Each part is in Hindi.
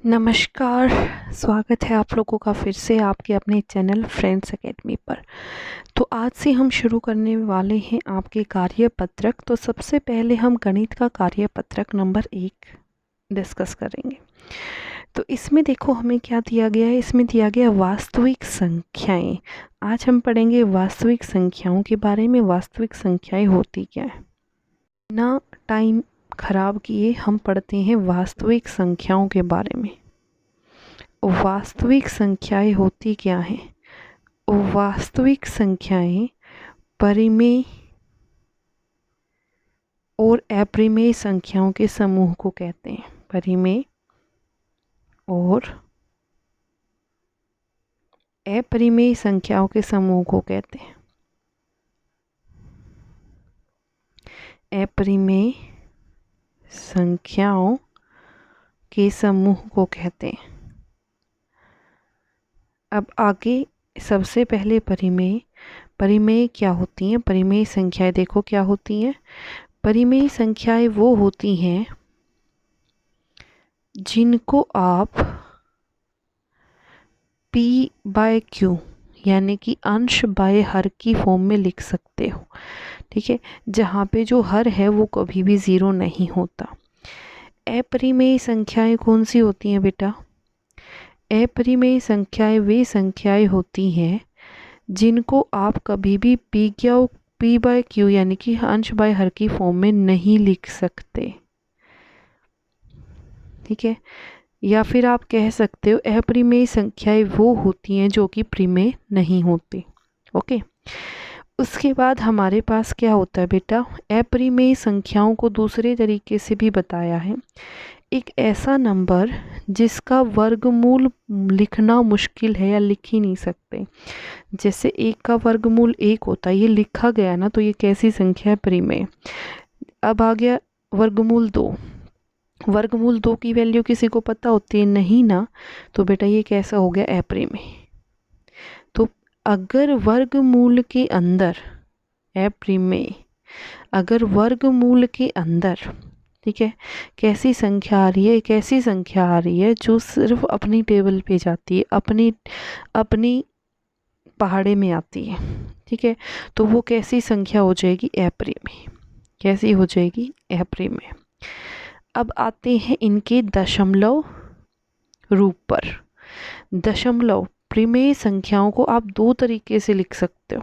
नमस्कार, स्वागत है आप लोगों का फिर से आपके अपने चैनल फ्रेंड्स एकेडमी पर। तो आज से हम शुरू करने वाले हैं आपके कार्यपत्रक। तो सबसे पहले हम गणित का कार्यपत्रक नंबर 1 डिस्कस करेंगे। तो इसमें देखो हमें क्या दिया गया है, इसमें दिया गया वास्तविक संख्याएं। आज हम पढ़ेंगे वास्तविक संख्याओं के बारे में। वास्तविक संख्याएं होती क्या है, ना टाइम खराब किए हम पढ़ते हैं वास्तविक संख्याओं के बारे में। वास्तविक संख्याएं होती क्या हैं? वास्तविक संख्याएं परिमेय और अपरिमेय संख्याओं के समूह को कहते हैं। परिमेय और अपरिमेय संख्याओं के समूह को कहते हैं। अपरिमेय संख्याओं के समूह को कहते हैं। अब आगे सबसे पहले परिमेय क्या होती हैं? परिमेय संख्याएं देखो क्या होती हैं। परिमेय संख्याएं वो होती हैं जिनको आप p/q यानी कि अंश बाय हर की फॉर्म में लिख सकते हो। ठीक है, जहाँ पे जो हर है वो कभी भी ज़ीरो नहीं होता। अपरिमेय संख्याएं कौन सी होती हैं बेटा? अपरिमेय संख्याएं वे संख्याएं होती हैं जिनको आप कभी भी p/q यानी कि अंश बाय हर की फॉर्म में नहीं लिख सकते। ठीक है, या फिर आप कह सकते हो अपरिमेय संख्याएं वो होती हैं जो कि परिमेय नहीं होती। ओके, उसके बाद हमारे पास क्या होता है बेटा? अपरिमेय संख्याओं को दूसरे तरीके से भी बताया है। एक ऐसा नंबर जिसका वर्गमूल लिखना मुश्किल है या लिख ही नहीं सकते। जैसे 1 का वर्गमूल 1 होता है, ये लिखा गया ना तो ये कैसी संख्या है? परिमेय। अब आ गया वर्गमूल 2। वर्गमूल 2 की वैल्यू किसी को पता होती है? नहीं ना, तो बेटा ये कैसा हो गया? अपरिमेय। तो अगर वर्गमूल के अंदर अपरिमेय, अगर वर्गमूल के अंदर, ठीक है, कैसी संख्या आ रही है? कैसी संख्या आ रही है जो सिर्फ अपनी टेबल पे जाती है, अपनी पहाड़े में आती है। ठीक है, तो वो कैसी संख्या हो जाएगी? अपरिमेय। कैसी हो जाएगी? अपरिमेय। अब आते हैं इनके दशमलव रूप पर। दशमलव परिमेय संख्याओं को आप 2 तरीके से लिख सकते हो।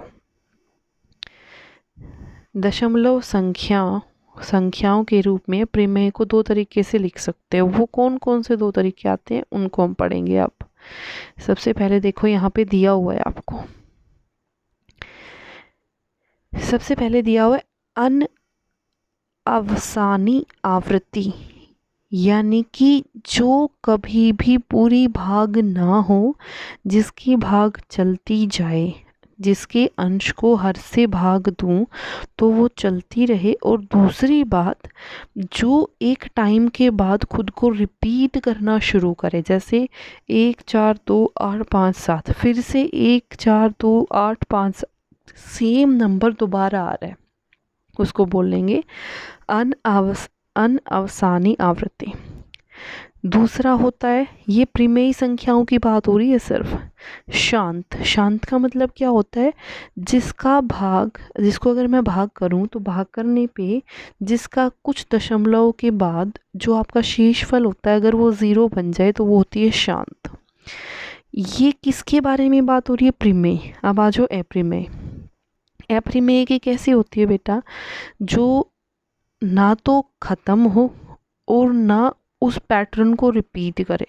दशमलव संख्याओं के रूप में परिमेय को 2 तरीके से लिख सकते हो। वो कौन कौन से 2 तरीके आते हैं उनको हम पढ़ेंगे अब। सबसे पहले देखो यहाँ पे दिया हुआ है आपको, सबसे पहले दिया हुआ है अनअवसानी आवृत्ति, यानी कि जो कभी भी पूरी भाग ना हो, जिसकी भाग चलती जाए, जिसके अंश को हर से भाग दूं तो वो चलती रहे। और दूसरी बात, जो एक टाइम के बाद खुद को रिपीट करना शुरू करे। जैसे 1 4 2 8 5 7, फिर से 1 4 2 8 5, सेम नंबर दोबारा आ रहा है, उसको बोलेंगे अनअवसानी आवृत्ति। दूसरा होता है, ये परिमेय संख्याओं की बात हो रही है सिर्फ। शांत का मतलब क्या होता है? जिसका भाग, जिसको अगर मैं भाग करूं तो भाग करने पे जिसका कुछ दशमलव के बाद जो आपका शेषफल होता है, अगर वो 0 बन जाए तो वो होती है शांत। ये किसके बारे में बात हो रही है? परिमेय। अब आ जाओ अपरिमेय। अपरिमेय की कैसी होती है बेटा? जो ना तो ख़त्म हो और ना उस पैटर्न को रिपीट करे।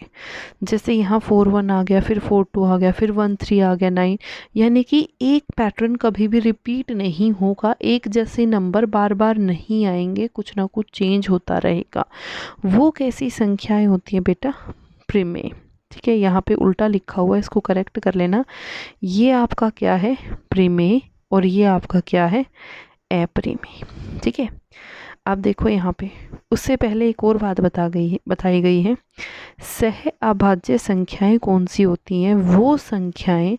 जैसे यहाँ 4 1 आ गया, फिर 4 2 आ गया, फिर 1 3 आ गया, 9, यानी कि एक पैटर्न कभी भी रिपीट नहीं होगा। एक जैसे नंबर बार बार नहीं आएंगे, कुछ ना कुछ चेंज होता रहेगा। वो कैसी संख्याएं होती हैं बेटा? परिमेय। ठीक है, यहाँ पे उल्टा लिखा हुआ है, इसको करेक्ट कर लेना। ये आपका क्या है? परिमेय, और ये आपका क्या है? अपरिमेय। ठीक है, अब देखो यहाँ पे उससे पहले एक और बात बताई गई है। सह अभाज्य संख्याएं कौन सी होती हैं? वो संख्याएं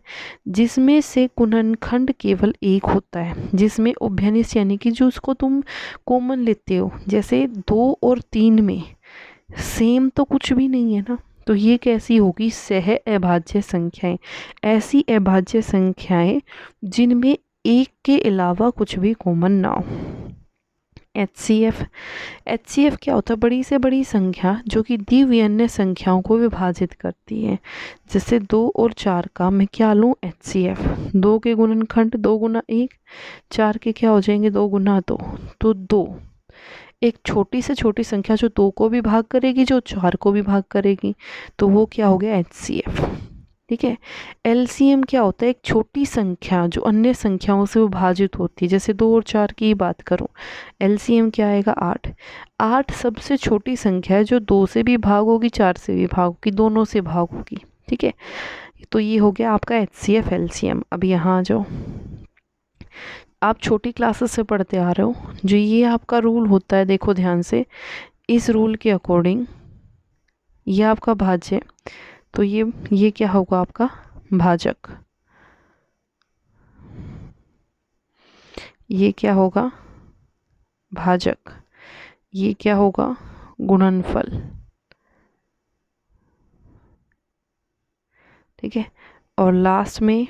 जिसमें से गुणनखंड केवल एक होता है, जिसमें उभयनिष्ठ यानी कि जो उसको तुम कॉमन लेते हो। जैसे 2 और 3 में सेम तो कुछ भी नहीं है ना, तो ये कैसी होगी, सह अभाज्य संख्याएं, ऐसी अभाज्य संख्याएं जिनमें एक के अलावा कुछ भी कॉमन ना हो। HCF, HCF क्या होता है, बड़ी से बड़ी संख्या जो कि दी हुई अन्य संख्याओं को विभाजित करती है। जैसे 2 और 4 का मैं क्या लूँ, HCF, 2 के गुणनखंड 2 गुना 1, 4 के क्या हो जाएंगे 2 गुना 2, तो 2 एक छोटी से छोटी संख्या जो 2 को भी भाग करेगी, जो 4 को भी भाग करेगी, तो वो क्या हो गया HCF। ठीक है। LCM क्या होता है, एक छोटी संख्या जो अन्य संख्याओं से विभाजित होती है। जैसे 2 और 4 की बात करूं, LCM क्या आएगा 8। 8 सबसे छोटी संख्या है जो 2 से भी भाग होगी, 4 से भी भाग होगी, दोनों से भाग होगी। ठीक है, तो ये हो गया आपका HCF LCM। अब यहाँ आ जाओ, आप छोटी क्लासेस से पढ़ते आ रहे हो, जो ये आपका रूल होता है, देखो ध्यान से, इस रूल के अकॉर्डिंग ये आपका भाज्य, तो ये क्या होगा आपका भाजक, ये क्या होगा भाजक, ये क्या होगा गुणनफल। ठीक है, और लास्ट में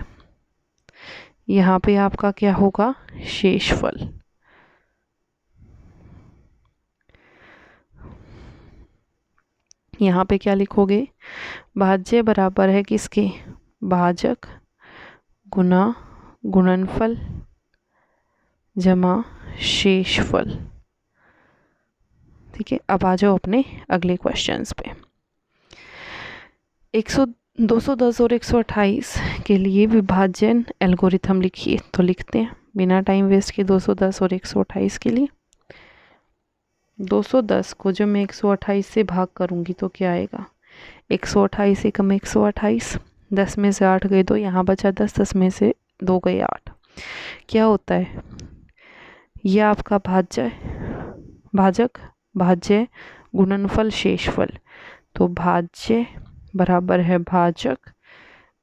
यहाँ पे आपका क्या होगा शेषफल। यहाँ पे क्या लिखोगे, भाज्य बराबर है किसके, भाजक गुना गुणनफल जमा शेषफल। ठीक है, अब आ जाओ अपने अगले क्वेश्चंस पे। 210 और 128 के लिए विभाजन एल्गोरिथम लिखिए। तो लिखते हैं बिना टाइम वेस्ट के 210 और 128 के लिए। 210 को जब मैं 128 से भाग करूंगी तो क्या आएगा, 128 एकम 128, 10 में से 8 गए तो यहाँ बचा 10, 10 में से 2 गए 8। क्या होता है, ये आपका भाज्य भाजक भाज्य गुणनफल शेषफल। तो भाज्य बराबर है भाजक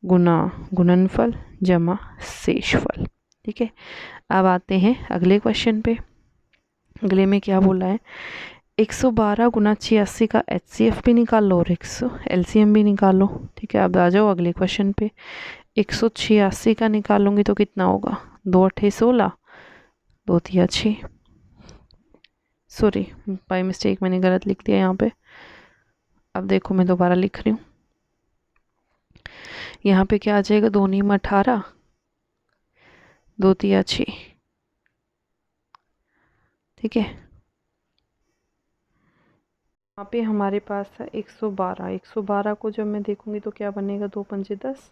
गुना गुणनफल जमा शेषफल। ठीक है, अब आते हैं अगले क्वेश्चन पे। अगले में क्या बोला है, 112 गुना 86 का HCF भी निकाल लो और LCM भी निकाल लो। ठीक है, अब आ जाओ अगले क्वेश्चन पे। 186 का निकालूंगी तो कितना होगा, 2 8 16, 2 3 6, सॉरी बाय मिस्टेक मैंने गलत लिख दिया यहाँ पे। अब देखो मैं दोबारा लिख रही हूँ, यहाँ पे क्या आ जाएगा, 2 9 18, 2 3 6। ठीक है, यहाँ पे हमारे पास है 112। 112 को जब मैं देखूंगी तो क्या बनेगा, 2 5 10,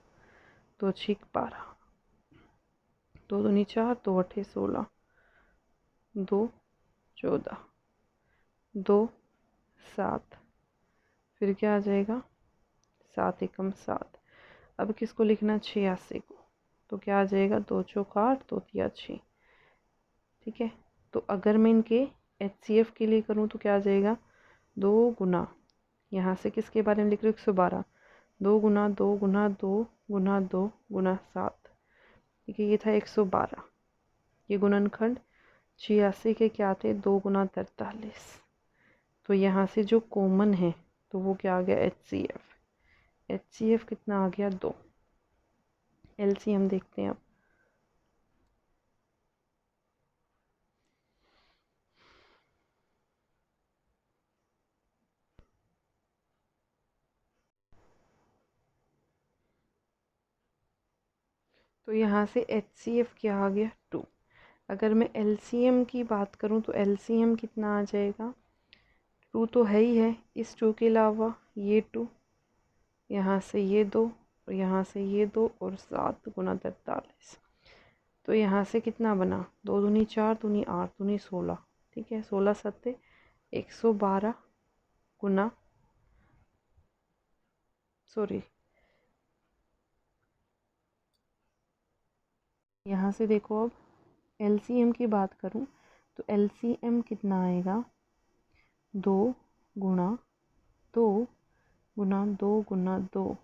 2 6 12, 2 2 4, 2 8 16, 2 14, 2 7, फिर क्या आ जाएगा 7 एकम 7। अब किसको लिखना, 86 को, तो क्या आ जाएगा 2 चौक 8, 2 3 6। ठीक है, तो अगर मैं इनके HCF के लिए करूँ तो क्या आ जाएगा, 2 गुना, यहाँ से किसके बारे में लिख रही हूँ 112, 2 गुना 2 गुना 2 गुना 2 गुना 7। ठीक है, ये था 112, ये गुणनखंड। 86 के क्या थे, 2 गुना 43। तो यहाँ से जो कॉमन है तो वो क्या आ गया HCF। HCF कितना आ गया 2। LCM देखते हैं अब। तो यहाँ से HCF क्या आ गया 2। अगर मैं LCM की बात करूँ तो LCM कितना आ जाएगा, 2 तो है ही है, इस 2 के अलावा ये 2, यहाँ से ये 2 और यहाँ से ये 2 और 7 गुना 43। तो यहाँ से कितना बना, 2 दूनी 4, दूनी 8, दूनी 16। ठीक है, 16 सत्ते 112 गुना, सॉरी यहाँ से देखो, अब LCM की बात करूँ तो LCM कितना आएगा, 2 गुना 2 गुना 2 गुना 2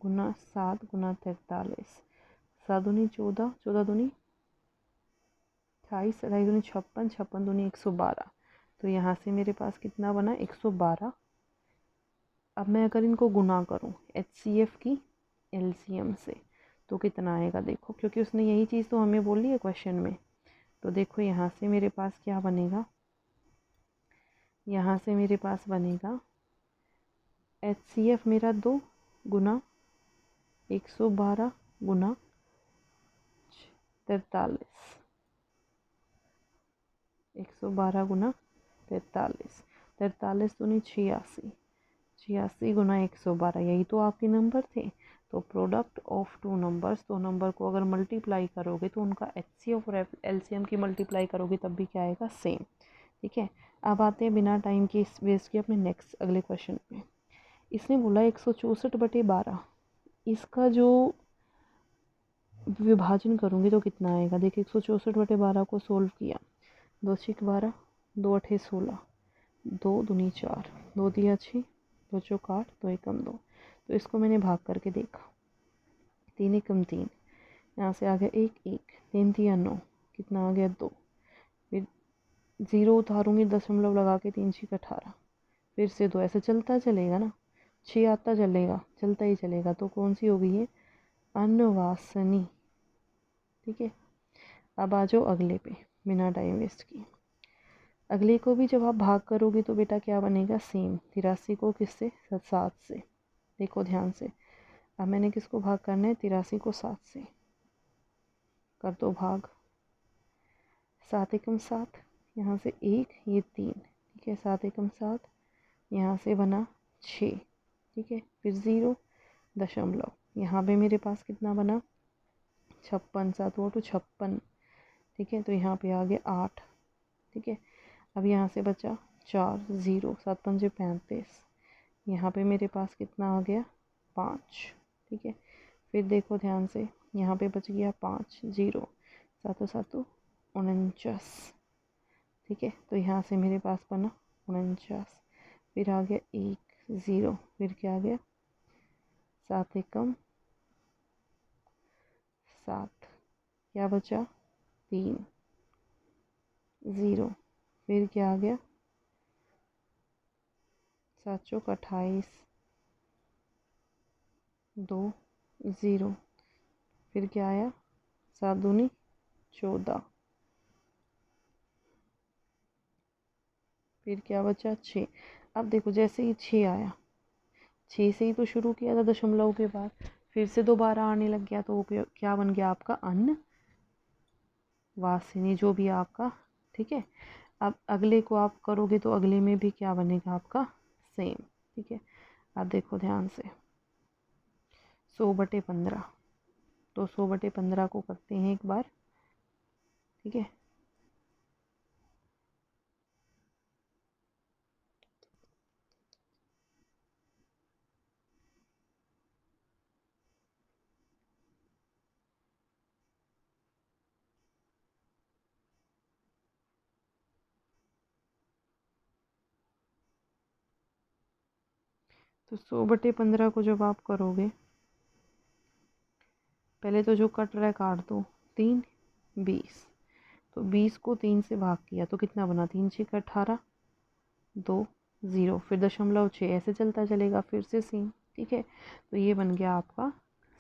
गुना 7 गुना 43। 7 दूनी 14, 14 दूनी 28, 28 दूनी 56, 56 दूनी 112। तो यहाँ से मेरे पास कितना बना 112 अब मैं अगर इनको गुना करूँ HCF की LCM से तो कितना आएगा देखो, क्योंकि उसने यही चीज़ तो हमें बोली है क्वेश्चन में। तो देखो यहाँ से मेरे पास क्या बनेगा, यहाँ से मेरे पास बनेगा HCF मेरा 2 गुना 112 गुना 43, 112 गुना 43, 43 दूनी 86, 86 गुना 112, यही तो आपके नंबर थे। तो प्रोडक्ट ऑफ टू नंबर्स, दो नंबर को अगर मल्टीप्लाई करोगे तो उनका HCF और LCM की मल्टीप्लाई करोगे तब भी क्या आएगा, सेम। ठीक है, अब आते हैं बिना टाइम के वेस्ट किए अपने नेक्स्ट अगले क्वेश्चन पे। इसने बोला 164/12, इसका जो विभाजन करूँगी तो कितना आएगा। देखिए 164/12 को सोल्व किया, 2 6 12, 2 8 16, 2 दूनी 4, 2 दिया 6, 2 चौक 8, 2 एकम 2। तो इसको मैंने भाग करके देखा, 3 एकम 3, यहाँ से आ गया 1 1, 3 3 9, कितना आ गया 2, फिर 0 उतारूँगी, दशमलव लगा के 3 6 18, फिर से 2, ऐसे चलता चलेगा ना, 6 आता चलेगा, चलता ही चलेगा। तो कौन सी हो गई है, अनवासनी। ठीक है, अब आ जाओ अगले पे बिना टाइम वेस्ट किए। अगले को भी जब आप भाग करोगे तो बेटा क्या बनेगा, सेम। 83 को किससे, 7 से। देखो ध्यान से, अब मैंने किसको भाग करना है, 83 को 7 से। कर दो भाग, 7 एकम 7, यहाँ से 1, ये 3, ठीक है, 7 एकम 7, यहाँ से बना 6, ठीक है, फिर 0 दशमलव, यहाँ पे मेरे पास कितना बना, 56, 7 वो तो 56, ठीक है, तो यहाँ पे आ गया 8, ठीक है। अब यहाँ से बचा 4 0, 7 5 35, यहाँ पे मेरे पास कितना आ गया, 5, ठीक है। फिर देखो ध्यान से, यहाँ पे बच गया 5 0, 7 7 49, ठीक है, तो यहाँ से मेरे पास बना 49, फिर आ गया 1 0, फिर क्या आ गया, 7 एकम 7, क्या बचा 3 0, फिर क्या आ गया, 7 चौक 28, 2 0, फिर क्या आया, 7 दूनी 14, फिर क्या बचा 6। अब देखो जैसे ही 6 आया, 6 से ही तो शुरू किया था दशमलव के बाद, फिर से दोबारा आने लग गया, तो वो क्या बन गया आपका, अन्न वासिनी, जो भी आपका, ठीक है। अब अगले को आप करोगे तो अगले में भी क्या बनेगा आपका, सेम, ठीक है। अब देखो ध्यान से, 100/15, तो 100/15 को करते हैं एक बार, ठीक है। तो 100/15 को जब आप करोगे, पहले तो जो कट रहा है काट दो, 3 20, तो 20 को 3 से भाग किया तो कितना बना, 3 6 18, 2 0, फिर दशमलव 6, ऐसे चलता चलेगा, फिर से सेम, ठीक है। तो ये बन गया आपका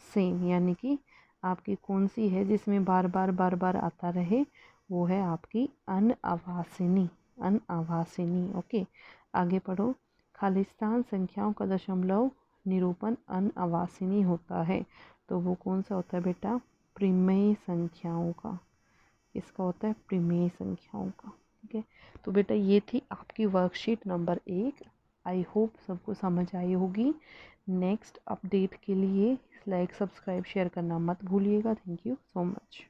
सेम, यानी कि आपकी कौन सी है जिसमें बार बार आता रहे, वो है आपकी अनआवासिनी, अनआवासिनी। ओके, आगे पढ़ो। खालिस्तान संख्याओं का दशमलव निरूपण अनआवासिनी होता है, तो वो कौन सा होता है बेटा, प्रिमेय संख्याओं का। इसका होता है प्रिमेय संख्याओं का, ठीक है। तो बेटा ये थी आपकी वर्कशीट नंबर 1। आई होप सबको समझ आई होगी। नेक्स्ट अपडेट के लिए लाइक सब्सक्राइब शेयर करना मत भूलिएगा। Thank you so much.